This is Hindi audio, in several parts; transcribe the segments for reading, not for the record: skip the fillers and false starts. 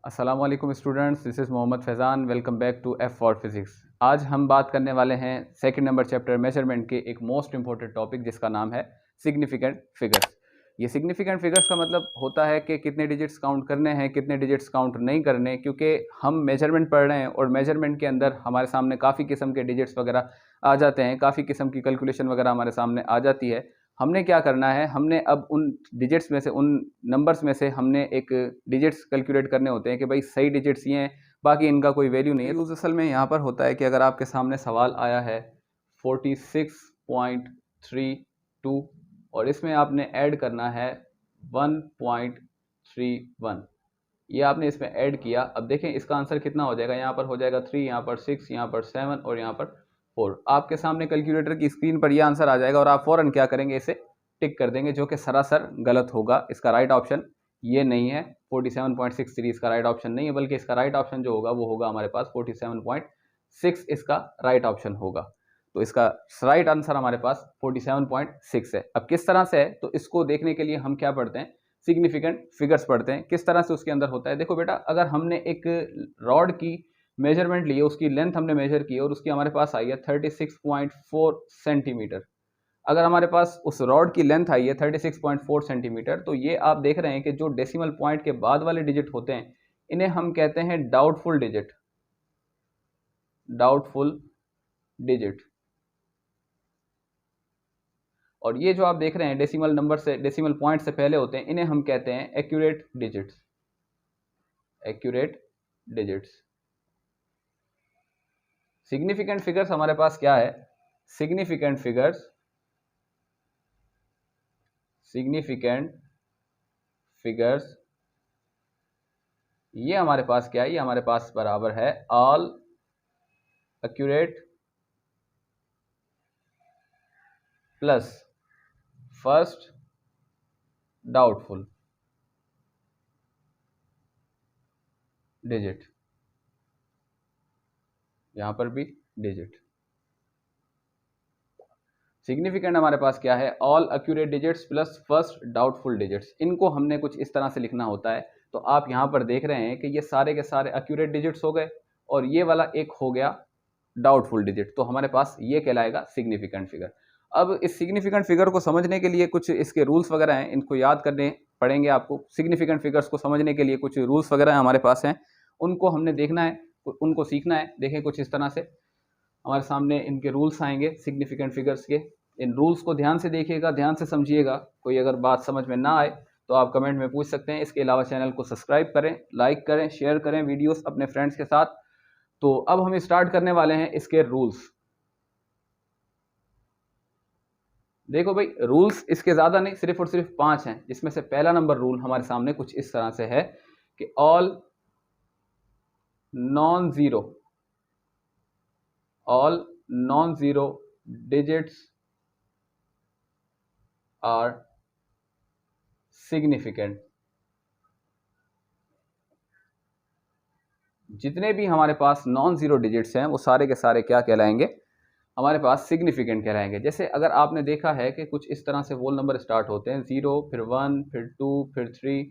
अस्सलाम वालेकुम students, this is Mohammad Faizan. Welcome back to F for physics. आज हम बात करने वाले हैं सेकंड नंबर चैप्टर मेजरमेंट के एक मोस्ट इंपॉर्टेंट टॉपिक जिसका नाम है सिग्निफिकेंट फिगर्स। ये सिग्निफिकेंट फिगर्स का मतलब होता है कि कितने डिजिट्स काउंट करने हैं, कितने डिजिट्स काउंट नहीं करने, क्योंकि हम मेजरमेंट पढ़ रहे हैं और मेजरमेंट के अंदर हमारे सामने काफ़ी किस्म के डिजिट्स वगैरह आ जाते हैं, काफ़ी किस्म की कैलकुलेशन वगैरह हमारे सामने आ जाती है। हमने क्या करना है, हमने अब उन डिजिट्स में से, उन नंबर्स में से हमने एक डिजिट्स कैलकुलेट करने होते हैं कि भाई सही डिजिट्स ये हैं, बाकी इनका कोई वैल्यू नहीं है। यूज़ असल में यहाँ पर होता है कि अगर आपके सामने सवाल आया है 46.32 और इसमें आपने ऐड करना है 1.31, ये आपने इसमें ऐड किया। अब देखें इसका आंसर कितना हो जाएगा, यहाँ पर हो जाएगा 3, यहाँ पर 6, यहाँ पर 7 और यहाँ पर 4। आपके सामने कैलकुलेटर की स्क्रीन पर ये आंसर आ जाएगा और आप फ़ौरन क्या करेंगे, इसे टिक कर देंगे, जो कि सरासर गलत होगा। इसका राइट ऑप्शन ये नहीं है, 47.63 इसका राइट ऑप्शन नहीं है, बल्कि इसका राइट ऑप्शन जो होगा वो होगा हमारे पास 47.6 इसका राइट ऑप्शन होगा। तो इसका राइट आंसर हमारे पास 47.6 है। अब किस तरह से है, तो इसको देखने के लिए हम क्या पढ़ते हैं, सिग्निफिकेंट फिगर्स पढ़ते हैं। किस तरह से उसके अंदर होता है, देखो बेटा, अगर हमने एक रॉड की मेजरमेंट ली है, उसकी लेंथ हमने मेजर की है और उसकी हमारे पास आई है 36.4 सेंटीमीटर। अगर हमारे पास उस रॉड की लेंथ आई है 36.4 सेंटीमीटर, तो ये आप देख रहे हैं कि जो डेसिमल पॉइंट के बाद वाले डिजिट होते हैं इन्हें हम कहते हैं डाउटफुल डिजिट। Doubtful digit. और ये जो आप देख रहे हैं डेसिमल नंबर से, डेसिमल पॉइंट से पहले होते हैं, इन्हें हम कहते हैं accurate digits. Accurate digits. Significant figures हमारे पास क्या है, सिग्निफिकेंट फिगर्स, सिग्निफिकेंट फिगर्स ये हमारे पास क्या है, ये हमारे पास बराबर है all accurate plus first doubtful digit. यहां पर भी डिजिट। सिग्निफिकेंट हमारे पास क्या है, all accurate digits plus first doubtful digits. इनको हमने कुछ इस तरह से लिखना होता है। तो आप यहां पर देख रहे हैं कि ये सारे के सारे एक्यूरेट डिजिट्स हो गए और ये वाला एक हो गया डाउटफुल डिजिट, तो हमारे पास ये कहलाएगा सिग्निफिकेंट फिगर। अब इस सिग्निफिकेंट फिगर को समझने के लिए कुछ इसके रूल्स वगैरह हैं, इनको याद करने पड़ेंगे आपको। सिग्निफिकेंट फिगर्स को समझने के लिए कुछ रूल्स वगैरह हमारे पास हैं, उनको हमने देखना है, उनको सीखना है। देखें कुछ इस तरह से हमारे सामने इनके रूल्स आएंगे सिग्निफिकेंट फिगर्स के। इन रूल्स को ध्यान से देखिएगा, ध्यान से समझिएगा। कोई अगर बात समझ में ना आए तो आप कमेंट में पूछ सकते हैं। इसके अलावा चैनल को सब्सक्राइब करें, लाइक करें, शेयर करें वीडियोस अपने फ्रेंड्स के साथ। तो अब हम स्टार्ट करने वाले हैं इसके रूल्स। देखो भाई, रूल्स इसके ज़्यादा नहीं, सिर्फ और सिर्फ 5 हैं, जिसमें से पहला नंबर रूल हमारे सामने कुछ इस तरह से है कि all non zero digits are significant. जितने भी हमारे पास नॉन ज़ीरो डिजिट्स हैं वो सारे के सारे क्या कहलाएंगे, हमारे पास सिग्निफिकेंट कहलाएंगे। जैसे अगर आपने देखा है कि कुछ इस तरह से होल नंबर स्टार्ट होते हैं, 0, फिर 1, फिर 2, फिर 3,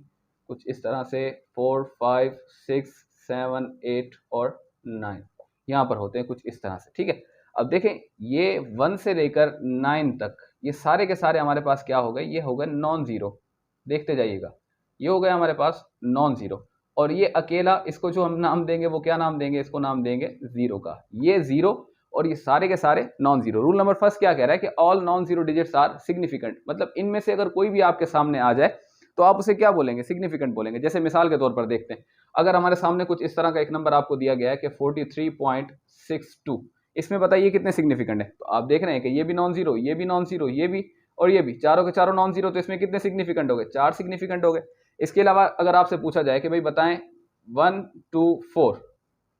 कुछ इस तरह से 4, 5, 6, 7, 8 और 9 यहाँ पर होते हैं कुछ इस तरह से, ठीक है। अब देखें ये 1 से लेकर 9 तक ये सारे के सारे हमारे पास क्या हो गए, ये हो गए नॉन ज़ीरो। देखते जाइएगा, ये हो गया हमारे पास नॉन ज़ीरो। और ये अकेला, इसको जो हम नाम देंगे वो क्या नाम देंगे, इसको नाम देंगे ज़ीरो का। ये ज़ीरो और ये सारे के सारे non zero. Rule number first क्या कह रहा है कि all non zero digits are significant. मतलब इनमें से अगर कोई भी आपके सामने आ जाए तो आप उसे क्या बोलेंगे, सिग्निफिकेंट बोलेंगे। जैसे मिसाल के तौर पर देखते हैं, अगर हमारे सामने कुछ इस तरह का एक नंबर आपको दिया गया है कि 43.62, इसमें बताइए कितने सिग्निफिकेंट है। तो आप देख रहे हैं कि ये भी नॉन ज़ीरो, ये भी नॉन ज़ीरो, ये भी और ये भी, चारों के चारों नॉन ज़ीरो। तो इसमें कितने सिग्निफिकेंट हो गए, 4 सिग्निफिकेंट हो गए। इसके अलावा अगर आपसे पूछा जाए कि भाई बताएं 1, 2, 4,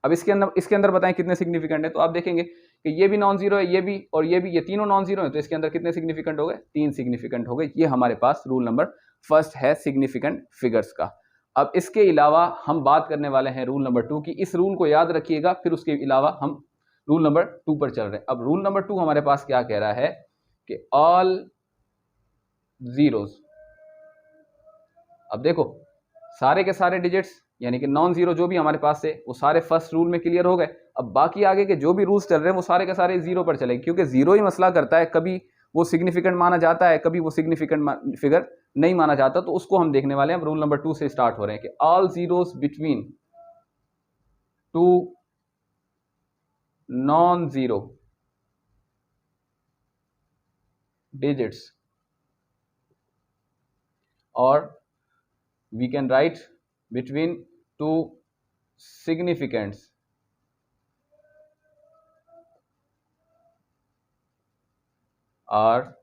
अब इसके अंदर बताएं कितने सिग्निफिकेंट है, तो आप देखेंगे कि ये भी नॉन जीरो है, ये भी और ये भी, ये तीनों नॉन जीरो है। तो इसके अंदर कितने सिग्निफिकेंट हो गए, 3 सिग्निफिकेंट हो गए। ये हमारे पास रूल नंबर फर्स्ट है सिग्निफिकेंट फिगर्स का। अब इसके अलावा हम बात करने वाले हैं रूल नंबर 2 की। इस रूल को याद रखिएगा, फिर उसके अलावा हम रूल नंबर 2 पर चल रहे हैं। अब रूल नंबर 2 हमारे पास क्या कह रहा है कि ऑल जीरोस। अब देखो सारे के सारे डिजिट्स यानी कि नॉन जीरो जो भी हमारे पास थे वो सारे फर्स्ट रूल में क्लियर हो गए। अब बाकी आगे के जो भी रूल्स चल रहे हैं वो सारे के सारे जीरो पर चलेंगे, क्योंकि जीरो ही मसला करता है, कभी वो सिग्निफिकेंट माना जाता है, कभी वो सिग्निफिकेंट फिगर नहीं माना जाता। तो उसको हम देखने वाले हैं। रूल नंबर 2 से स्टार्ट हो रहे हैं कि all zeros between two non zero digits, or we can write between two significants are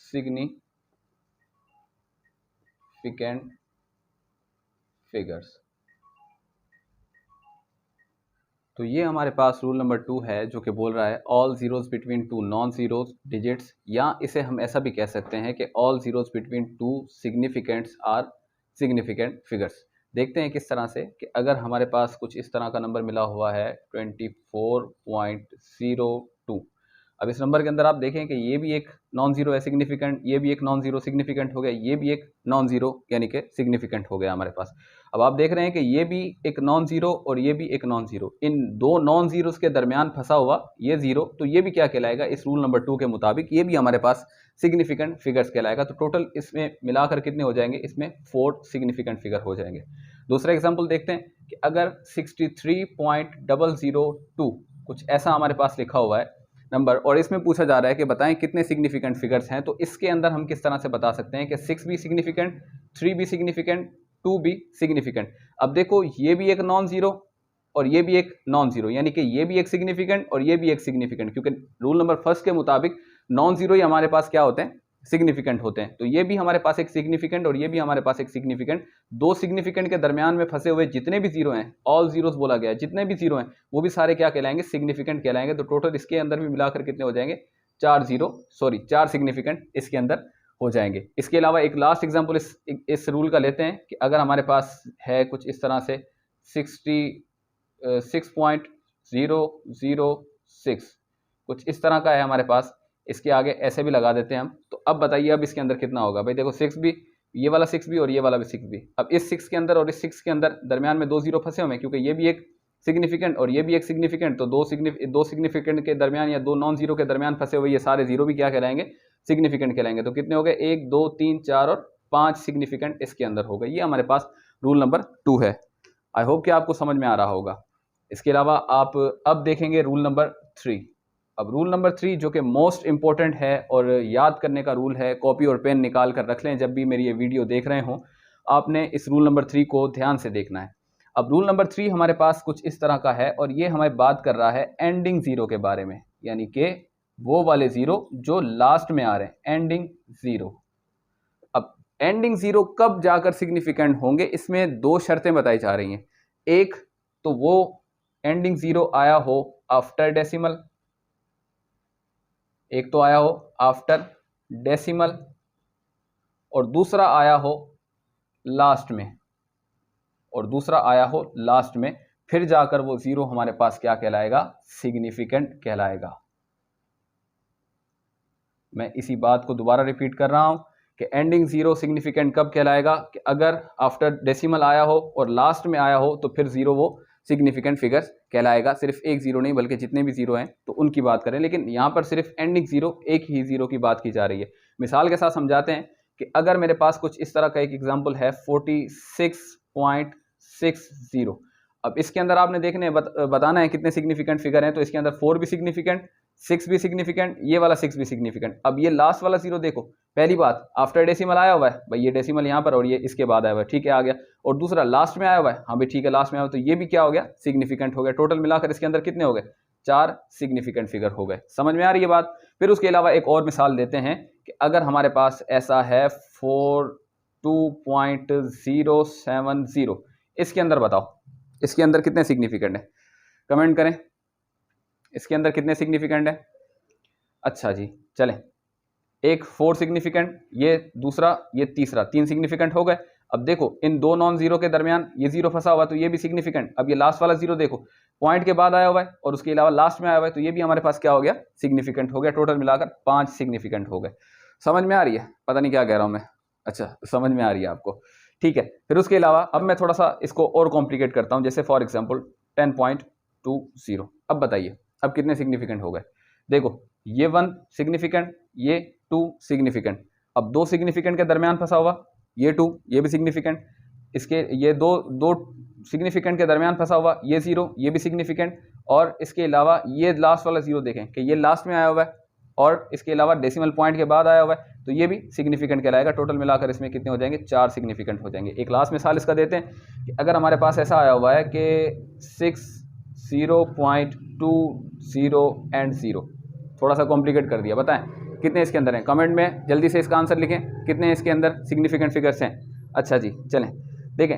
significant figures। तो ये हमारे पास रूल नंबर 2 है जो कि बोल रहा है all zeros between two non zeros digits, या इसे हम ऐसा भी कह सकते हैं कि all zeros between two significants are significant figures. देखते हैं किस तरह से कि अगर हमारे पास कुछ इस तरह का नंबर मिला हुआ है 24.02। अब इस नंबर के अंदर आप देखें कि ये भी एक नॉन जीरो है सिग्निफिकेंट, ये भी एक नॉन जीरो सिग्निफिकेंट हो गया, ये भी एक नॉन जीरो यानी कि सिग्निफिकेंट हो गया हमारे पास। अब आप देख रहे हैं कि ये भी एक नॉन जीरो और ये भी एक नॉन जीरो, इन दो नॉन जीरोस के दरमियान फंसा हुआ ये जीरो, तो ये भी क्या कहलाएगा इस रूल नंबर 2 के मुताबिक, ये भी हमारे पास सिग्निफिकेंट फिगर्स कहलाएगा। तो टोटल इसमें मिलाकर कितने हो जाएंगे, इसमें 4 सिग्निफिकेंट फिगर हो जाएंगे। दूसरा एग्जाम्पल देखते हैं कि अगर 63.002 कुछ ऐसा हमारे पास लिखा हुआ है नंबर, और इसमें पूछा जा रहा है कि बताएं कितने सिग्निफिकेंट फिगर्स हैं। तो इसके अंदर हम किस तरह से बता सकते हैं कि 6 भी सिग्निफिकेंट, 3 भी सिग्निफिकेंट, 2 भी सिग्निफिकेंट। अब देखो ये भी एक नॉन जीरो और ये भी एक नॉन जीरो, यानी कि ये भी एक सिग्निफिकेंट और ये भी एक सिग्निफिकेंट, क्योंकि रूल नंबर 1 के मुताबिक नॉन जीरो ही हमारे पास क्या होते हैं, सिग्निफिकेंट होते हैं। तो ये भी हमारे पास एक सिग्निफिकेंट और ये भी हमारे पास एक सिग्निफिकेंट, दो सिग्निफिकेंट के दरमियान में फंसे हुए जितने भी जीरो हैं, ऑल जीरोस बोला गया है, जितने भी जीरो हैं वो भी सारे क्या कहलाएंगे, सिग्निफिकेंट कहलाएंगे। तो टोटल इसके अंदर भी मिलाकर कितने हो जाएंगे, 4 सिग्निफिकेंट इसके अंदर हो जाएंगे। इसके अलावा एक लास्ट एग्जांपल इस रूल का लेते हैं कि अगर हमारे पास है कुछ इस तरह से 66.006 कुछ इस तरह का है हमारे पास, इसके आगे ऐसे भी लगा देते हैं हम। तो अब बताइए अब इसके अंदर कितना होगा। भाई देखो 6 भी, ये वाला 6 भी और ये वाला भी 6 भी। अब इस 6 के अंदर और इस 6 के अंदर दरमियान में 2 जीरो फंसे हुए हैं, क्योंकि ये भी एक सिग्निफिकेंट और ये भी एक सिग्निफिकेंट। तो दो सिग्निफिकेंट के दरमियान या दो नॉन जीरो के दरमियान फंसे हुए ये सारे जीरो भी क्या कहलाएंगे, सिग्निफिकेंट कहलाएंगे। तो कितने हो गए, 1 2 3 4 और 5 सिग्निफिकेंट इसके अंदर हो गए। ये हमारे पास रूल नंबर 2 है। आई होप कि आपको समझ में आ रहा होगा। इसके अलावा आप अब देखेंगे रूल नंबर 3। अब रूल नंबर 3 जो कि मोस्ट इंपॉर्टेंट है और याद करने का रूल है, कॉपी और पेन निकाल कर रख लें जब भी मेरी ये वीडियो देख रहे हों, आपने इस रूल नंबर 3 को ध्यान से देखना है। अब रूल नंबर 3 हमारे पास कुछ इस तरह का है और ये हमें बात कर रहा है एंडिंग जीरो के बारे में, यानी कि वो वाले जीरो जो लास्ट में आ रहे हैं, एंडिंग जीरो। अब एंडिंग जीरो कब जाकर सिग्निफिकेंट होंगे, इसमें 2 शर्तें बताई जा रही हैं। एक तो वो एंडिंग जीरो आया हो आफ्टर डेसिमल, एक तो आया हो आफ्टर डेसिमल और दूसरा आया हो लास्ट में, और दूसरा आया हो लास्ट में, फिर जाकर वो जीरो हमारे पास क्या कहलाएगा, सिग्निफिकेंट कहलाएगा। मैं इसी बात को दोबारा रिपीट कर रहा हूं कि एंडिंग जीरो सिग्निफिकेंट कब कहलाएगा, कि अगर आफ्टर डेसिमल आया हो और लास्ट में आया हो तो फिर जीरो वो सिग्निफिकेंट फिगर्स कहलाएगा। सिर्फ एक जीरो नहीं बल्कि जितने भी जीरो हैं तो उनकी बात करें, लेकिन यहाँ पर सिर्फ एंडिंग जीरो, एक ही जीरो की बात की जा रही है। मिसाल के साथ समझाते हैं कि अगर मेरे पास कुछ इस तरह का एक एग्जाम्पल है 46.60। अब इसके अंदर आपने देखने बताना है कितने सिग्निफिकेंट फिगर हैं। तो इसके अंदर 4 भी सिग्निफिकेंट, 6 भी सिग्निफिकेंट, ये वाला 6 भी सिग्निफिकेंट। अब ये लास्ट वाला जीरो देखो, पहली बात आफ्टर डेसिमल आया हुआ है, भाई ये डेसिमल यहाँ पर और ये इसके बाद आया हुआ है, ठीक है आ गया। और दूसरा लास्ट में आया हुआ है, हाँ भाई ठीक है लास्ट में आया हुआ, तो ये भी क्या हो गया, सिग्निफिकेंट हो गया। टोटल मिलाकर इसके अंदर कितने हो गए, 4 सिग्निफिकेंट फिगर हो गए। समझ में आ रही है बात। फिर उसके अलावा एक और मिसाल देते हैं कि अगर हमारे पास ऐसा है 42.070, इसके अंदर बताओ इसके अंदर कितने सिग्निफिकेंट है, कमेंट करें इसके अंदर कितने सिग्निफिकेंट है। अच्छा जी चलें, एक 4 सिग्निफिकेंट, ये दूसरा, ये तीसरा, 3 सिग्निफिकेंट हो गए। अब देखो इन दो नॉन जीरो के दरमियान ये जीरो फंसा हुआ तो ये भी सिग्निफिकेंट। अब ये लास्ट वाला जीरो देखो पॉइंट के बाद आया हुआ है और उसके अलावा लास्ट में आया हुआ है, तो ये भी हमारे पास क्या हो गया, सिग्निफिकेंट हो गया। टोटल मिलाकर 5 सिग्निफिकेंट हो गए। समझ में आ रही है, पता नहीं क्या कह रहा हूं मैं। अच्छा, समझ में आ रही है आपको, ठीक है। फिर उसके अलावा अब मैं थोड़ा सा इसको और कॉम्प्लिकेट करता हूँ, जैसे फॉर एग्जांपल 10.20। अब बताइए अब कितने सिग्निफिकेंट हो गए। देखो ये 1 सिग्निफिकेंट, ये 2 सिग्निफिकेंट, अब 2 सिग्निफिकेंट के दरमियान फंसा हुआ ये 2, ये भी सिग्निफिकेंट, इसके ये दो सिग्निफिकेंट के दरमियान फंसा हुआ ये 0, ये भी सिग्निफिकेंट, और इसके अलावा ये लास्ट वाला 0 देखें कि ये लास्ट में आया हुआ है और इसके अलावा डेसिमल पॉइंट के बाद आया हुआ है, तो ये भी सिग्निफिकेंट कहलाएगा। टोटल मिलाकर इसमें कितने हो जाएंगे, 4 सिग्निफिकेंट हो जाएंगे। एक लास्ट मिसाल इसका देते हैं कि अगर हमारे पास ऐसा आया हुआ है कि 6, 0.20 एंड 0, थोड़ा सा कॉम्प्लिकेट कर दिया, बताएं कितने इसके अंदर हैं, कमेंट में जल्दी से इसका आंसर लिखें, कितने इसके अंदर सिग्निफिकेंट फिगर्स हैं। अच्छा जी, चलें देखें,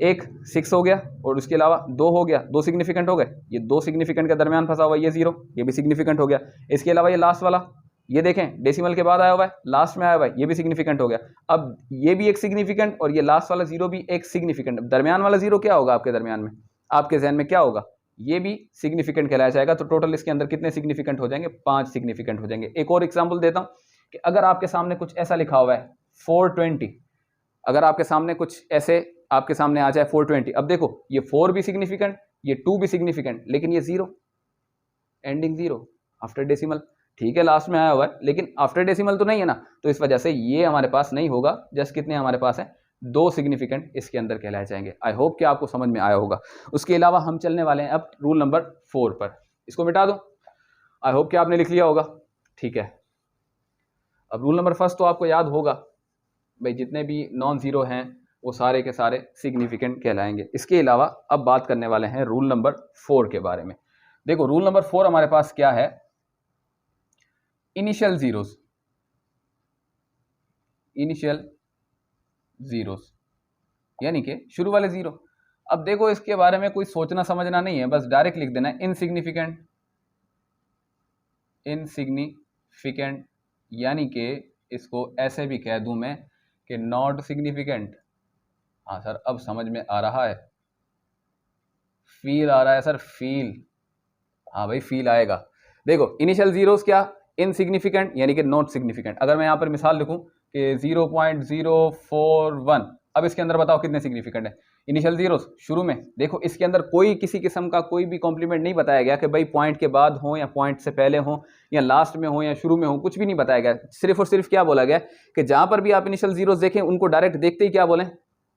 एक 6 हो गया और उसके अलावा 2 हो गया, 2 सिग्निफिकेंट हो गए, ये 2 सिग्निफिकेंट के दरमियान फंसा हुआ ये 0, ये भी सिग्निफिकेंट हो गया। इसके अलावा ये लास्ट वाला, ये देखें डेसिमल के बाद आया हुआ है, लास्ट में आया हुआ है, ये भी सिग्निफिकेंट हो गया। अब ये भी एक सिग्निफिकेंट और ये लास्ट वाला 0 भी एक सिग्निफिकेंट, दरमियान वाला 0 क्या होगा आपके दरमियान में, आपके जहन में क्या होगा, ये भी सिग्निफिकेंट कहलाया जाएगा। तो टोटल इसके अंदर कितने सिग्निफिकेंट हो जाएंगे, 5 सिग्निफिकेंट हो जाएंगे। एक और एग्जाम्पल देता हूं कि अगर आपके सामने कुछ ऐसा लिखा हुआ है 420, अगर आपके सामने कुछ ऐसे आपके सामने आ जाए 420, अब देखो ये 4 भी सिग्निफिकेंट, ये 2 भी सिग्निफिकेंट, लेकिन ये 0 एंडिंग 0 आफ्टर डेसिमल, ठीक है लास्ट में आया हुआ है लेकिन आफ्टर डेसिमल तो नहीं है ना, तो इस वजह से ये हमारे पास नहीं होगा। जस्ट कितने हमारे पास है, 2 सिग्निफिकेंट इसके अंदर कहलाए जाएंगे। आई होप कि आपको समझ में आया होगा। उसके अलावा हम चलने वाले हैं अब रूल नंबर 4 पर, इसको मिटा दो, आई होप कि आपने लिख लिया होगा, ठीक है। अब रूल नंबर 1 तो आपको याद होगा भाई, जितने भी नॉन जीरो हैं वो सारे के सारे सिग्निफिकेंट कहलाएंगे। इसके अलावा अब बात करने वाले हैं रूल नंबर 4 के बारे में। देखो रूल नंबर 4 हमारे पास क्या है, इनिशियल जीरोस, इनिशियल जीरोस यानी कि शुरू वाले 0। अब देखो इसके बारे में कोई सोचना समझना नहीं है, बस डायरेक्ट लिख देना है इनसिग्निफिकेंट, इनसिग्निफिकेंट, यानी कि इसको ऐसे भी कह दूं मैं कि नॉट सिग्निफिकेंट। हाँ सर अब समझ में आ रहा है, फील आ रहा है सर, फील, हाँ भाई फील आएगा। देखो इनिशियल जीरोस क्या, इनसिग्निफिकेंट यानी कि नॉट सिग्निफिकेंट। अगर मैं यहाँ पर मिसाल लिखूं कि 0.041, अब इसके अंदर बताओ कितने सिग्निफिकेंट है इनिशियल जीरोस शुरू में। देखो इसके अंदर कोई किसी किस्म का कोई भी कॉम्प्लीमेंट नहीं बताया गया कि भाई पॉइंट के बाद हो या पॉइंट से पहले हो या लास्ट में हो या शुरू में हो, कुछ भी नहीं बताया गया। सिर्फ और सिर्फ क्या बोला गया कि जहां पर भी आप इनिशियल जीरोस देखें उनको डायरेक्ट देखते ही क्या बोलें,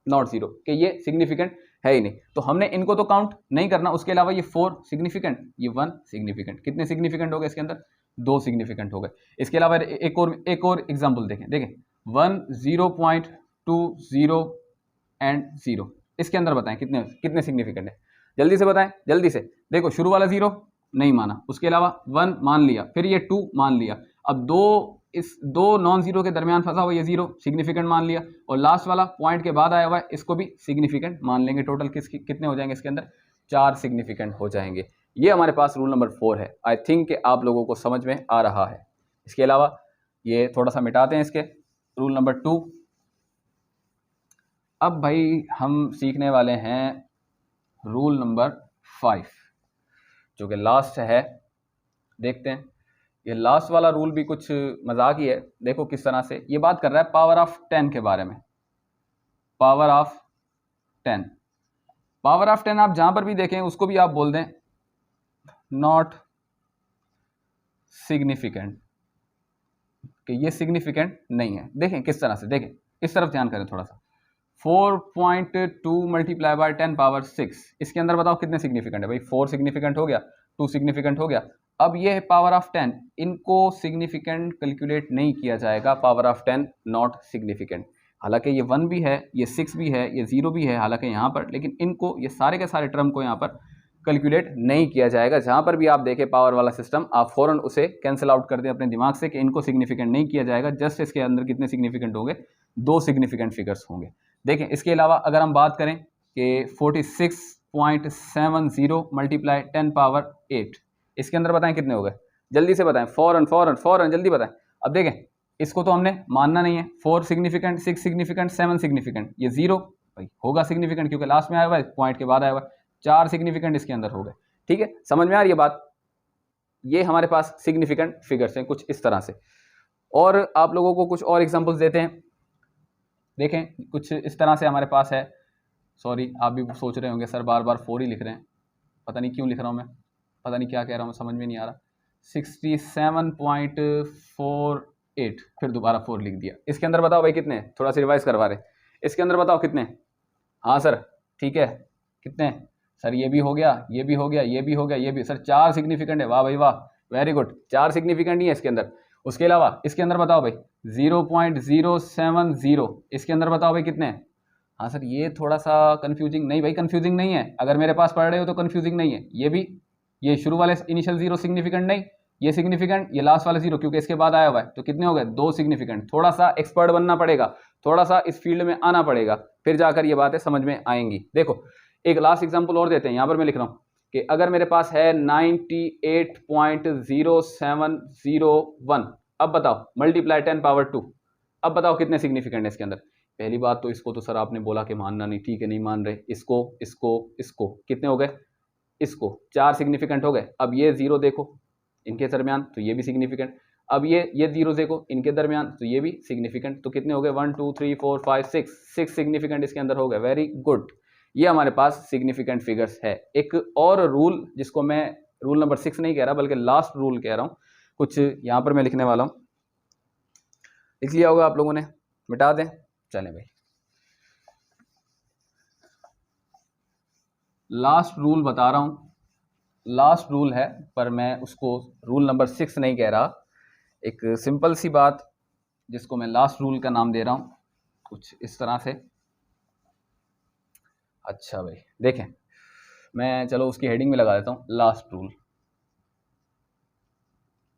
नॉट जीरो, कि ये सिग्निफिकेंट है ही नहीं, तो हमने इनको तो काउंट नहीं करना। उसके अलावा ये 4 सिग्निफिकेंट, ये 1 सिग्निफिकेंट, कितने सिग्निफिकेंट हो गए इसके अंदर, 2 सिग्निफिकेंट हो गए। इसके अलावा एक और एग्जांपल देखें, 1 0.20 एंड 0, इसके अंदर बताएं कितने कितने सिग्निफिकेंट है, जल्दी से बताएं जल्दी से। देखो शुरू वाला 0 नहीं माना, उसके अलावा 1 मान लिया, फिर ये 2 मान लिया, अब इस 2 नॉन जीरो के दरमियान फंसा हुआ ये 0 सिग्निफिकेंट मान लिया, और लास्ट वाला पॉइंट के बाद आया हुआ है इसको भी सिग्निफिकेंट मान लेंगे। टोटल कितने हो जाएंगे इसके अंदर, 4 सिग्निफिकेंट हो जाएंगे। ये हमारे पास रूल नंबर 4 है। आई थिंक कि आप लोगों को समझ में आ रहा है। इसके अलावा ये थोड़ा सा मिटाते हैं इसके रूल नंबर 2। अब भाई हम सीखने वाले हैं रूल नंबर 5 जो कि लास्ट है। देखते हैं, ये लास्ट वाला रूल भी कुछ मजाक ही है। देखो किस तरह से ये बात कर रहा है पावर ऑफ 10 के बारे में। पावर ऑफ 10, पावर ऑफ 10 आप जहां पर भी देखें उसको भी आप बोल दें नॉट सिग्निफिकेंट, कि ये सिग्निफिकेंट नहीं है। देखें किस तरह से, देखें इस तरफ ध्यान करें थोड़ा सा। 4.2 मल्टीप्लाई बाय 10 पावर 6, इसके अंदर बताओ कितने सिग्निफिकेंट है भाई, 4 सिग्निफिकेंट हो गया, 2 सिग्निफिकेंट हो गया। अब ये है पावर ऑफ 10, इनको सिग्निफिकेंट कैलकुलेट नहीं किया जाएगा, पावर ऑफ 10 नॉट सिग्निफिकेंट। हालांकि ये 1 भी है, ये 6 भी है, ये 0 भी है हालांकि यहाँ पर, लेकिन इनको ये सारे के सारे टर्म को यहाँ पर कैलकुलेट नहीं किया जाएगा। जहाँ पर भी आप देखें पावर वाला सिस्टम, आप फ़ौरन उसे कैंसिल आउट कर दें अपने दिमाग से कि इनको सिग्निफिकेंट नहीं किया जाएगा। जस्ट इसके अंदर कितने सिग्निफिकेंट होंगे, 2 सिग्निफिकेंट फिगर्स होंगे। देखें इसके अलावा अगर हम बात करें कि 46.70 मल्टीप्लाई 10 पावर 8, इसके अंदर बताएं कितने हो गए, जल्दी से बताएं, फौरन जल्दी बताएं। अब देखें इसको तो हमने मानना नहीं है, 4 सिग्निफिकेंट, 6 सिग्निफिकेंट, 7 सिग्निफिकेंट, ये 0 भाई होगा सिग्निफिकेंट क्योंकि लास्ट में आया हुआ है, पॉइंट के बाद आया हुआ है। 4 सिग्निफिकेंट इसके अंदर हो गए। ठीक है, समझ में आ रही है बात। ये हमारे पास सिग्निफिकेंट फिगर्स हैं कुछ इस तरह से। और आप लोगों को कुछ और एग्जांपल्स देते हैं। देखें कुछ इस तरह से हमारे पास है, सॉरी आप भी सोच रहे होंगे सर बार बार 4 ही लिख रहे हैं, पता नहीं क्यों लिख रहा हूँ मैं, पता नहीं क्या कह रहा हूँ, समझ में नहीं आ रहा। 67.48 फिर दोबारा 4 लिख दिया। इसके अंदर बताओ भाई कितने, थोड़ा सा रिवाइज करवा रहे, इसके अंदर बताओ कितने। हाँ सर ठीक है, कितने सर, ये भी हो गया, ये भी हो गया, ये भी हो गया, ये भी सर 4 सिग्निफिकेंट है। वाह भाई वाह, वेरी गुड, 4 सिग्निफिकेंट ही है इसके अंदर। उसके अलावा इसके अंदर बताओ भाई 0.070, इसके अंदर बताओ भाई कितने हैं। हाँ सर ये थोड़ा सा कंफ्यूजिंग, नहीं भाई कंफ्यूजिंग नहीं है, अगर मेरे पास पढ़ रहे हो तो कंफ्यूजिंग नहीं है। ये भी, ये शुरू वाले इनिशियल 0 सिग्निफिकेंट नहीं, ये सिग्निफिकेंट, ये लास्ट वाला 0 क्योंकि इसके बाद आया हुआ है, तो कितने हो गए 2 सिग्निफिकेंट। थोड़ा सा एक्सपर्ट बनना पड़ेगा, थोड़ा सा इस फील्ड में आना पड़ेगा, फिर जाकर ये बातें समझ में आएंगी। देखो एक लास्ट एग्जाम्पल और देते हैं, यहाँ पर मैं लिख रहा हूँ कि अगर मेरे पास है 98.0701, अब बताओ मल्टीप्लाई 10 पावर 2, अब बताओ कितने सिग्निफिकेंट है इसके अंदर। पहली बात तो इसको तो सर आपने बोला कि मानना नहीं, ठीक है नहीं मान रहे, इसको इसको इसको कितने हो गए, इसको 4 सिग्निफिकेंट हो गए। अब ये 0 देखो इनके दरमियान, तो ये भी सिग्निफिकेंट। अब ये 0 देखो इनके दरमियान, तो ये भी सिग्निफिकेंट। तो कितने हो गए 1 2 3 4 5 6 सिग्निफिकेंट इसके अंदर हो गए। वेरी गुड, ये हमारे पास सिग्निफिकेंट फिगर्स है। एक और रूल जिसको मैं रूल नंबर 6 नहीं कह रहा बल्कि लास्ट रूल कह रहा हूँ, कुछ यहाँ पर मैं लिखने वाला हूँ, लिख लिया होगा आप लोगों ने, मिटा दें। चलें भाई, लास्ट रूल बता रहा हूँ, लास्ट रूल है पर मैं उसको रूल नंबर 6 नहीं कह रहा, एक सिंपल सी बात जिसको मैं लास्ट रूल का नाम दे रहा हूँ, कुछ इस तरह से। अच्छा भाई देखें, मैं चलो उसकी हेडिंग में लगा देता हूँ लास्ट रूल,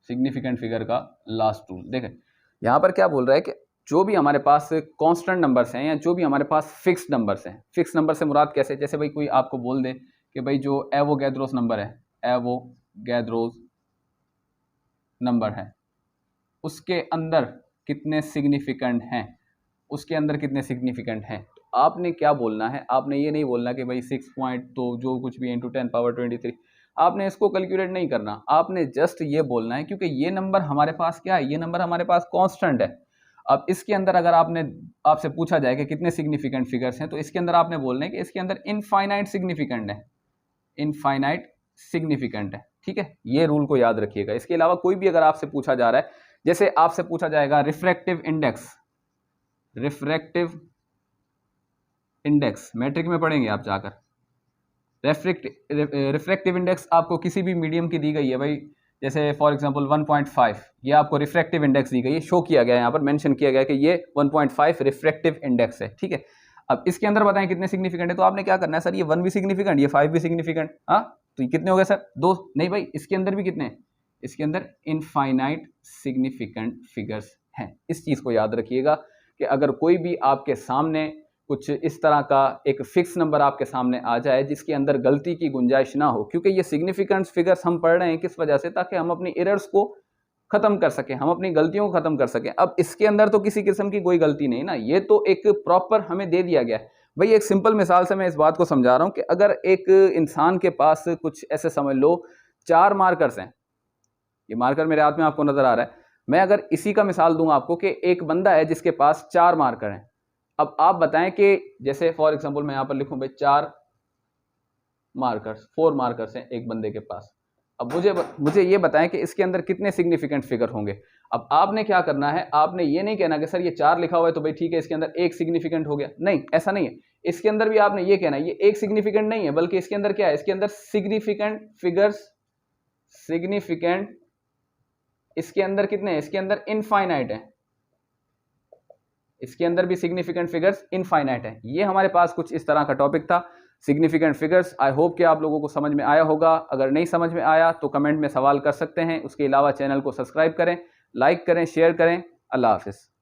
सिग्निफिकेंट फिगर का लास्ट रूल। देखें यहाँ पर क्या बोल रहा है कि जो भी हमारे पास कांस्टेंट नंबर्स हैं या जो भी हमारे पास फिक्स्ड नंबर्स हैं, फिक्स नंबर से मुराद कैसे, जैसे भाई कोई आपको बोल दे कि भाई जो एवोगैड्रोस नंबर है, एवोगैड्रोस नंबर है, उसके अंदर कितने सिग्निफिकेंट हैं, उसके अंदर कितने सिग्निफिकेंट हैं। तो आपने क्या बोलना है, आपने ये नहीं बोलना कि भाई 6 पॉइंट तो जो कुछ भी इंटू 10 पावर 23, आपने इसको कैलकुलेट नहीं करना, आपने जस्ट ये बोलना है क्योंकि ये नंबर हमारे पास क्या है, ये नंबर हमारे पास कांस्टेंट है। अब इसके अंदर अगर आपसे पूछा जाए कि कितने सिग्निफिकेंट फिगर्स हैं, तो इसके अंदर आपने बोलना है कि इसके अंदर इनफाइनाइट सिग्निफिकेंट है, इनफाइनाइट सिग्निफिकेंट है। ठीक है, ये रूल को याद रखिएगा। इसके अलावा कोई भी अगर आपसे पूछा जा रहा है, जैसे आपसे पूछा जाएगा refractive index, refractive index matric में पढ़ेंगे आप जाकर, रिफ्रैक्टिव इंडेक्स आपको किसी भी मीडियम की दी गई है भाई, जैसे फॉर एग्जांपल 1.5, ये आपको रिफ्रैक्टिव इंडेक्स दी गई है, शो किया गया है यहाँ पर, मेंशन किया गया है कि ये 1.5 रिफ्रैक्टिव इंडेक्स है। ठीक है, अब इसके अंदर बताएं कितने सिग्निफिकेंट है, तो आपने क्या करना है सर, ये 1 भी सिग्निफिकेंट, ये 5 भी सिग्निफिकेंट, हाँ तो ये कितने हो गए सर 2, नहीं भाई इसके अंदर भी कितने हैं, इसके अंदर इनफाइनाइट सिग्निफिकेंट फिगर्स हैं। इस चीज़ को याद रखिएगा कि अगर कोई भी आपके सामने कुछ इस तरह का एक फिक्स नंबर आपके सामने आ जाए जिसके अंदर गलती की गुंजाइश ना हो, क्योंकि ये सिग्निफिकेंट फिगर्स हम पढ़ रहे हैं किस वजह से, ताकि हम अपनी एरर्स को खत्म कर सकें, हम अपनी गलतियों को खत्म कर सकें। अब इसके अंदर तो किसी किस्म की कोई गलती नहीं ना, ये तो एक प्रॉपर हमें दे दिया गया है भाई। एक सिंपल मिसाल से मैं इस बात को समझा रहा हूं कि अगर एक इंसान के पास कुछ ऐसे समझ लो 4 मार्कर्स हैं, ये मार्कर मेरे हाथ में आपको नजर आ रहा है, मैं अगर इसी का मिसाल दूंगा आपको कि एक बंदा है जिसके पास 4 मार्कर हैं। अब आप बताएं कि जैसे फॉर एग्जांपल मैं यहां पर लिखूं भाई 4 मार्कर्स, 4 मार्कर्स हैं एक बंदे के पास। अब मुझे ये बताएं कि इसके अंदर कितने सिग्निफिकेंट फिगर होंगे। अब आपने क्या करना है, आपने ये नहीं कहना कि सर ये 4 लिखा हुआ है तो भाई ठीक है इसके अंदर 1 सिग्निफिकेंट हो गया, नहीं ऐसा नहीं है। इसके अंदर भी आपने ये कहना है ये 1 सिग्निफिकेंट नहीं है, बल्कि इसके अंदर क्या है, इसके अंदर सिग्निफिकेंट फिगर्स, सिग्निफिकेंट इसके अंदर कितने हैं, इसके अंदर इनफाइनाइट है, इसके अंदर भी सिग्निफिकेंट फिगर्स इनफाइनाइट है। ये हमारे पास कुछ इस तरह का टॉपिक था, सिग्निफिकेंट फिगर्स। आई होप कि आप लोगों को समझ में आया होगा, अगर नहीं समझ में आया तो कमेंट में सवाल कर सकते हैं। उसके अलावा चैनल को सब्सक्राइब करें, लाइक करें, शेयर करें। अल्लाह हाफिज़।